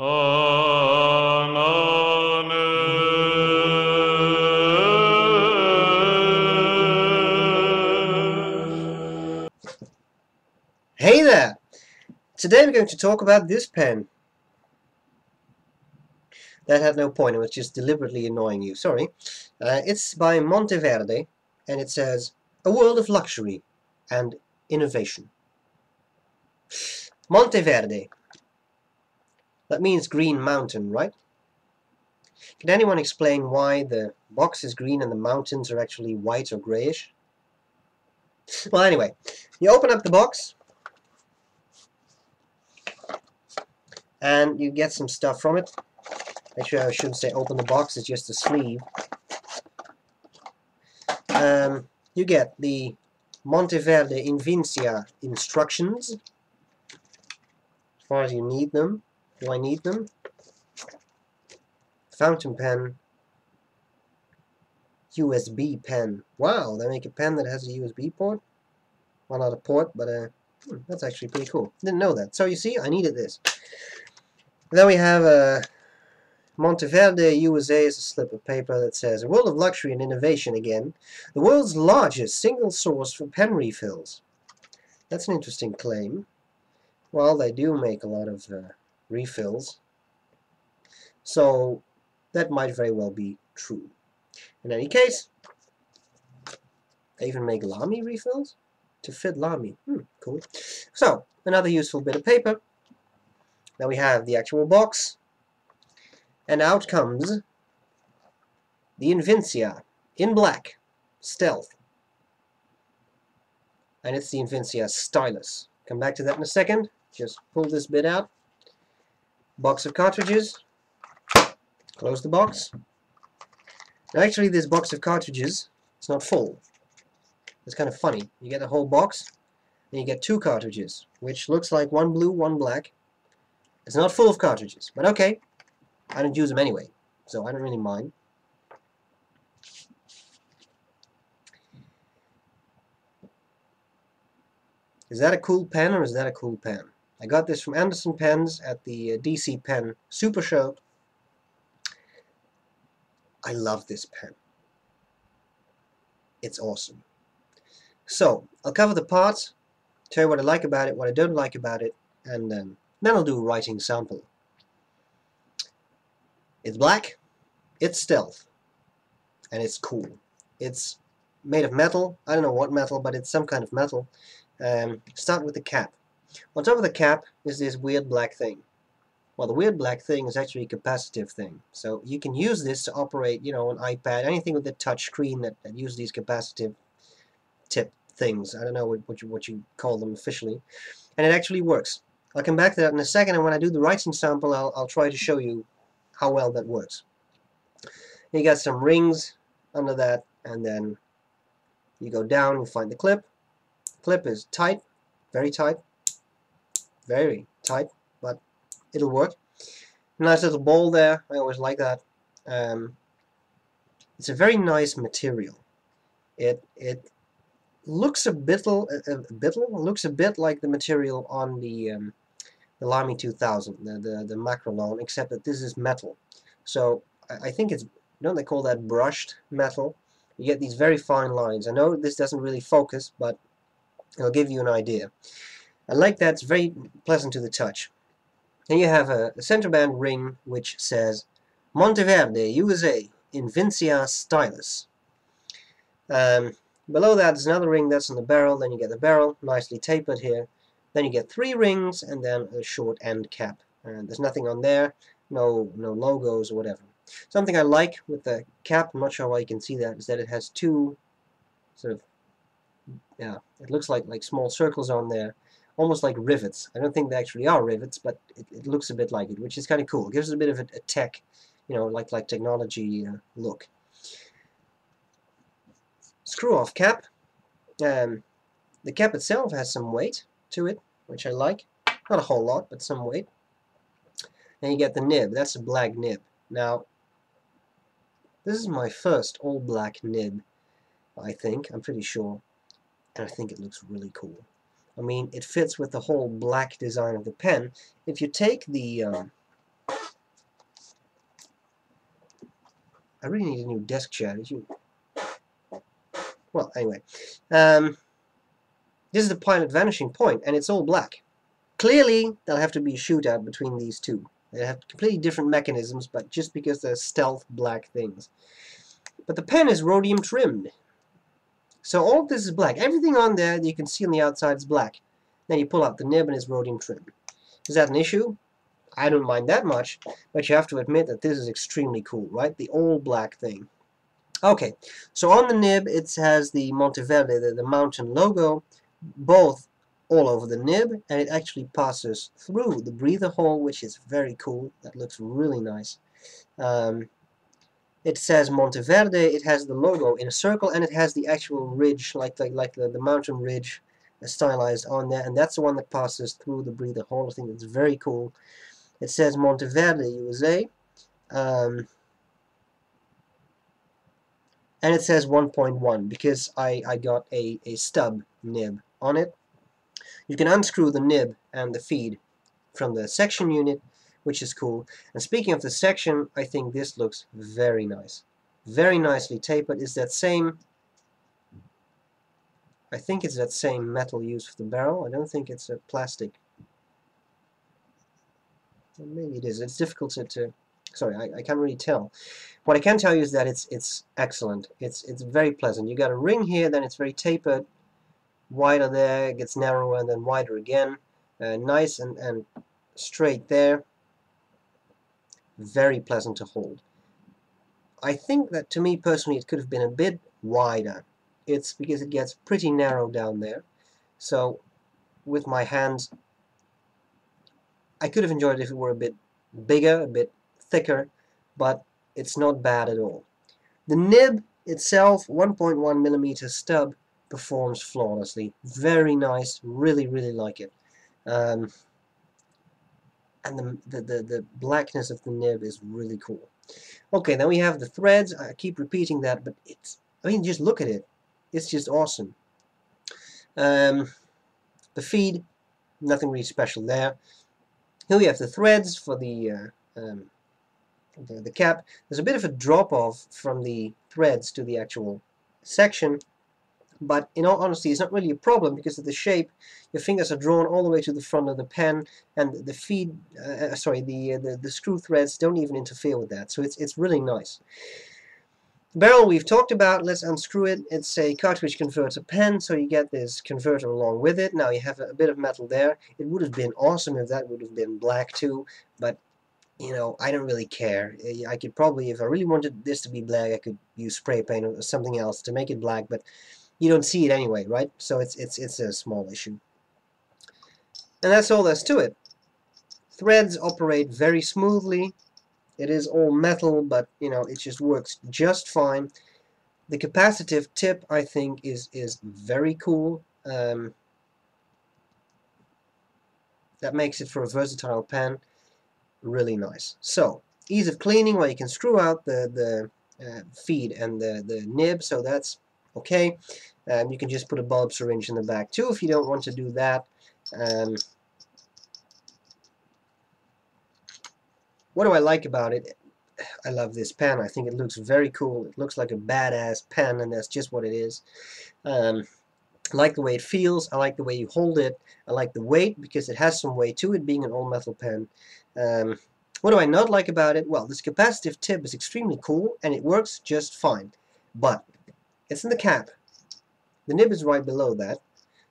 Hey there! Today we're going to talk about this pen. That had no point, it was just deliberately annoying you, sorry. It's by Monteverde, and it says, "A world of luxury and innovation." Monteverde. That means green mountain, right? Can anyone explain why the box is green and the mountains are actually white or grayish? Well, anyway, you open up the box, and you get some stuff from it. Actually, I shouldn't say open the box, it's just a sleeve. You get the Monteverde Invincia instructions, as far as you need them. Do I need them? Fountain pen, USB pen. Wow, they make a pen that has a USB port? Well, not a port, but that's actually pretty cool. Didn't know that. So you see, I needed this. Then we have a Monteverde USA is a slip of paper that says, "A world of luxury and innovation again. The world's largest single source for pen refills." That's an interesting claim. Well, they do make a lot of refills. So that might very well be true. In any case, they even make Lamy refills to fit Lamy. Cool. So, another useful bit of paper. Now we have the actual box. And out comes the Invincia in black, stealth. And it's the Invincia Stylus. Come back to that in a second. Just pull this bit out. Box of cartridges. Close the box. Now actually this box of cartridges is not full. It's kind of funny. You get a whole box, and you get two cartridges, which looks like one blue, one black. It's not full of cartridges, but okay. I don't use them anyway, so I don't really mind. Is that a cool pen or is that a cool pen? I got this from Anderson Pens at the DC Pen Super Show. I love this pen. It's awesome. So, I'll cover the parts, tell you what I like about it, what I don't like about it, and then I'll do a writing sample. It's black, it's stealth, and it's cool. It's made of metal. I don't know what metal, but it's some kind of metal. Start with the cap. On top of the cap is this weird black thing. Well, the weird black thing is actually a capacitive thing. So you can use this to operate, you know, an iPad, anything with a touch screen that use these capacitive tip things. I don't know what you call them officially. And it actually works. I'll come back to that in a second, and when I do the writing sample, I'll try to show you how well that works. You got some rings under that, and then you go down and find the clip. Clip is tight, very tight, but it'll work. Nice little ball there. I always like that. It's a very nice material. It looks a bit like the material on the Lamy 2000, the Macrolone, except that this is metal. So I think it's, don't they call that brushed metal? You get these very fine lines. I know this doesn't really focus, but it'll give you an idea. I like that. It's very pleasant to the touch. Then you have a center band ring which says Monteverde USA Invincia Stylus. Below that is another ring that's on the barrel. Then you get the barrel nicely tapered here. Then you get 3 rings and then a short end cap. There's nothing on there, no logos or whatever. Something I like with the cap, I'm not sure why you can see that, is that it has 2 sort of, yeah, it looks like small circles on there, almost like rivets. I don't think they actually are rivets, but it looks a bit like it, which is kind of cool. It gives it a bit of a tech, you know, like technology look. Screw off cap. The cap itself has some weight to it, which I like. Not a whole lot, but some weight. Then you get the nib. That's a black nib. Now, this is my first all-black nib, I think. I'm pretty sure. And I think it looks really cool. I mean, it fits with the whole black design of the pen. If you take the I really need a new desk chair. Well, anyway. This is the pilot vanishing point, and it's all black. Clearly, there'll have to be a shootout between these two. They have completely different mechanisms, but just because they're stealth black things. But the pen is rhodium trimmed. So all of this is black. Everything on there that you can see on the outside is black. Then you pull out the nib and it's rhodium trimmed. Is that an issue? I don't mind that much, but you have to admit that this is extremely cool, right? The all black thing. Okay, so on the nib it has the Monteverde, the mountain logo, both all over the nib, and it actually passes through the breather hole, which is very cool. That looks really nice. It says Monteverde, it has the logo in a circle, and it has the actual ridge, like the mountain ridge stylized on there, and that's the one that passes through the breather hole. I think it's very cool. It says Monteverde, USA, and it says 1.1 because I got a stub nib on it. You can unscrew the nib and the feed from the section unit, which is cool. And speaking of the section, I think this looks very nice. Very nicely tapered. Is that same... I think it's that same metal used for the barrel. I don't think it's a plastic. Well, maybe it is. It's difficult to sorry, I can't really tell. What I can tell you is that it's excellent. It's very pleasant. You got a ring here, then it's very tapered. Wider there, it gets narrower, and then wider again. Nice and straight there. Very pleasant to hold. I think that, to me personally, it could have been a bit wider. It's because it gets pretty narrow down there. So with my hands, I could have enjoyed it if it were a bit bigger, a bit thicker, but it's not bad at all. The nib itself, 1.1 millimeter stub, performs flawlessly. Very nice. Really, really like it. And the blackness of the nib is really cool. Okay, then we have the threads. I keep repeating that, but I mean, just look at it. It's just awesome. The feed, nothing really special there. Here we have the threads for the cap. There's a bit of a drop-off from the threads to the actual section, but in all honesty, it's not really a problem because of the shape. Your fingers are drawn all the way to the front of the pen, and the feed, the screw threads don't even interfere with that. So it's really nice. The barrel we've talked about. Let's unscrew it. It's a cartridge converter pen, so you get this converter along with it. Now you have a bit of metal there. It would have been awesome if that would have been black too, but you know, I don't really care. I could probably, if I really wanted this to be black, I could use spray paint or something else to make it black, but you don't see it anyway, right? So it's a small issue. And that's all there's to it. Threads operate very smoothly. It is all metal, but you know, it just works just fine. The capacitive tip, I think, is very cool. That makes it, for a versatile pen, really nice. So, ease of cleaning, well, you can screw out the feed and the nib, so that's okay. You can just put a bulb syringe in the back too if you don't want to do that. What do I like about it? I love this pen. I think it looks very cool. It looks like a badass pen, and that's just what it is. I like the way it feels. I like the way you hold it. I like the weight because it has some weight to it, being an all-metal pen. What do I not like about it? Well, this capacitive tip is extremely cool, and it works just fine. But it's in the cap. The nib is right below that.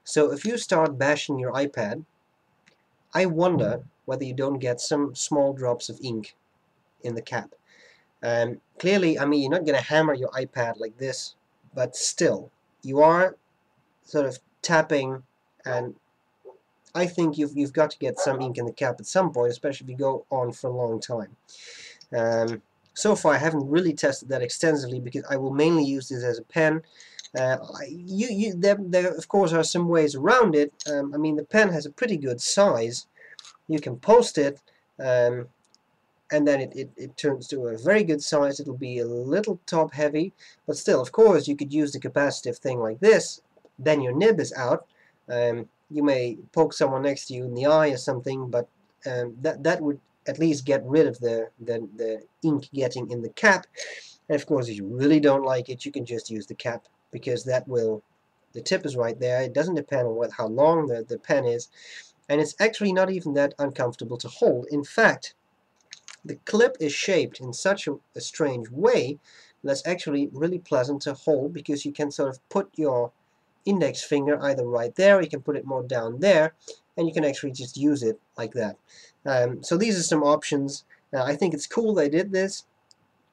So if you start bashing your iPad, I wonder whether you don't get some small drops of ink in the cap. Clearly, I mean, you're not going to hammer your iPad like this, but still, you are sort of tapping, and I think you've got to get some ink in the cap at some point, especially if you go on for a long time. So far, I haven't really tested that extensively because I will mainly use this as a pen. There of course are some ways around it. I mean, the pen has a pretty good size. You can post it, and then it turns to a very good size. It'll be a little top heavy, but still, of course, you could use the capacitive thing like this. Then your nib is out. You may poke someone next to you in the eye or something, but that would at least get rid of the ink getting in the cap. And of course, if you really don't like it, you can just use the cap, because that will, the tip is right there. It doesn't depend on how long the pen is, and it's actually not even that uncomfortable to hold. In fact, the clip is shaped in such a strange way that's actually really pleasant to hold, because you can sort of put your index finger either right there, or you can put it more down there, and you can actually just use it like that. So these are some options. I think it's cool they did this.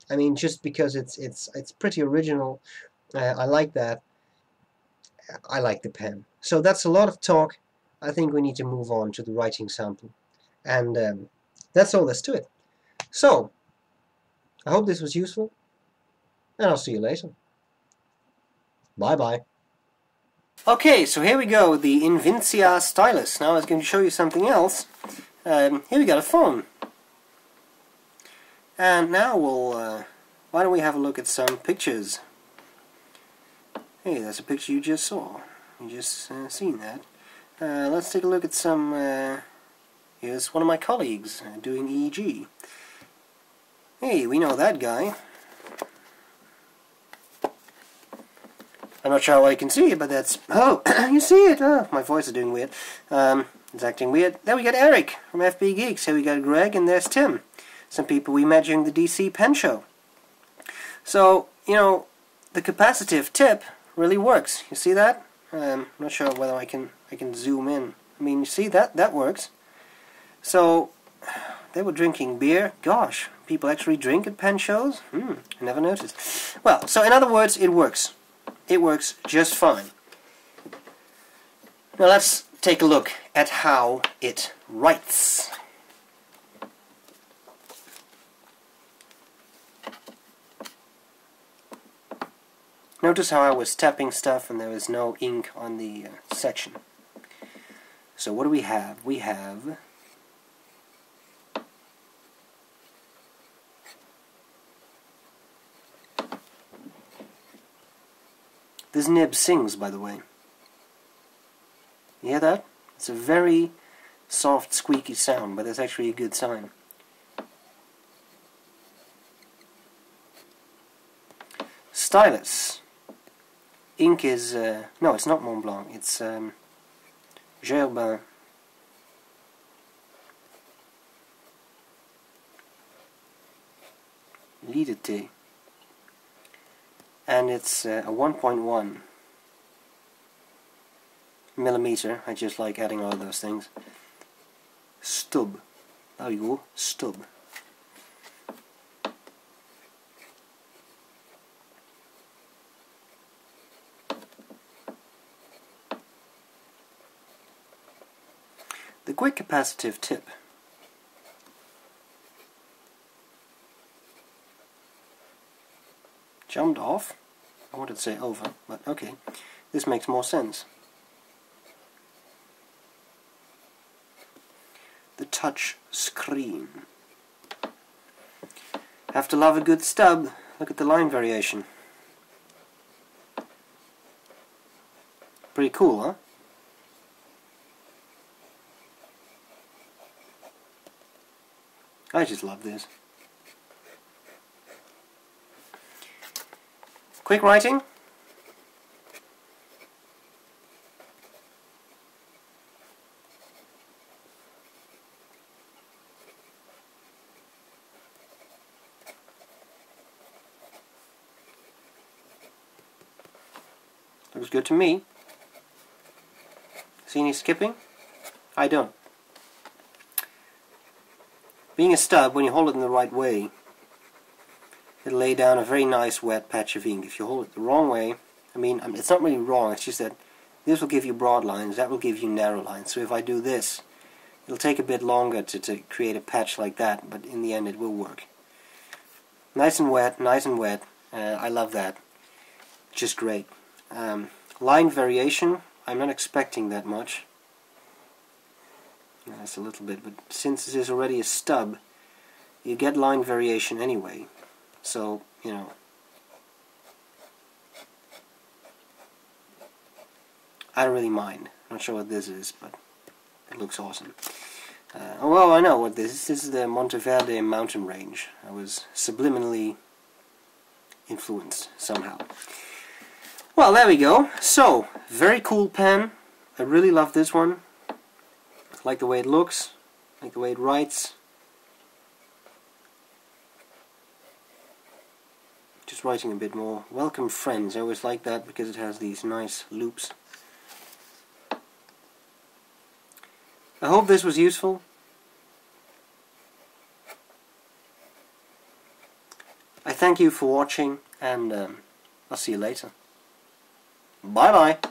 I mean, just because it's pretty original. I like that. I like the pen. So that's a lot of talk. I think we need to move on to the writing sample, and that's all there's to it. So I hope this was useful, and I'll see you later. Bye bye. Okay, so here we go, the Invincia Stylus. Now I was going to show you something else. Here we got a phone. And now we'll, why don't we have a look at some pictures. Hey, that's a picture you just saw. You just seen that. Let's take a look at some, here's one of my colleagues doing EEG. Hey, we know that guy. I'm not sure how I can see it, but that's... Oh, you see it! Oh, my voice is doing weird. It's acting weird. There we got Eric from FB Geeks. Here we got Greg, and there's Tim. Some people we met during the DC Pen Show. So, you know, the capacitive tip really works. You see that? I'm not sure whether I can zoom in. I mean, you see that works. So, they were drinking beer. Gosh, people actually drink at pen shows? I never noticed. Well, so in other words, it works. It works just fine. Now let's take a look at how it writes. Notice how I was tapping stuff and there was no ink on the section. So what do we have? We have this nib sings, by the way. You hear that? It's a very soft, squeaky sound, but that's actually a good sign. Stylus. Ink is... no, it's not Mont Blanc. It's Gerbin. Lidete. And it's a 1.1 millimeter. I just like adding all those things. Stub. There you go. Stub. The quick capacitive tip. Jumped off. I wanted to say over, but okay. This makes more sense. The touch screen. Have to love a good stub. Look at the line variation. Pretty cool, huh? I just love this. Quick writing. Looks good to me. See any skipping? I don't. Being a stub, when you hold it in the right way, it'll lay down a very nice wet patch of ink. If you hold it the wrong way, I mean, it's not really wrong, it's just that this will give you broad lines, that will give you narrow lines. So if I do this, it'll take a bit longer to create a patch like that, but in the end it will work. Nice and wet, nice and wet. I love that. Just great. Line variation, I'm not expecting that much. That's a little bit, but since this is already a stub, you get line variation anyway. So, you know, I don't really mind. Not sure what this is, but it looks awesome. Oh, well, I know what this is. This is the Monteverde mountain range. I was subliminally influenced somehow. Well, there we go. So, very cool pen. I really love this one. I like the way it looks, I like the way it writes. Just writing a bit more. Welcome friends. I always like that because it has these nice loops. I hope this was useful. I thank you for watching, and I'll see you later. Bye bye.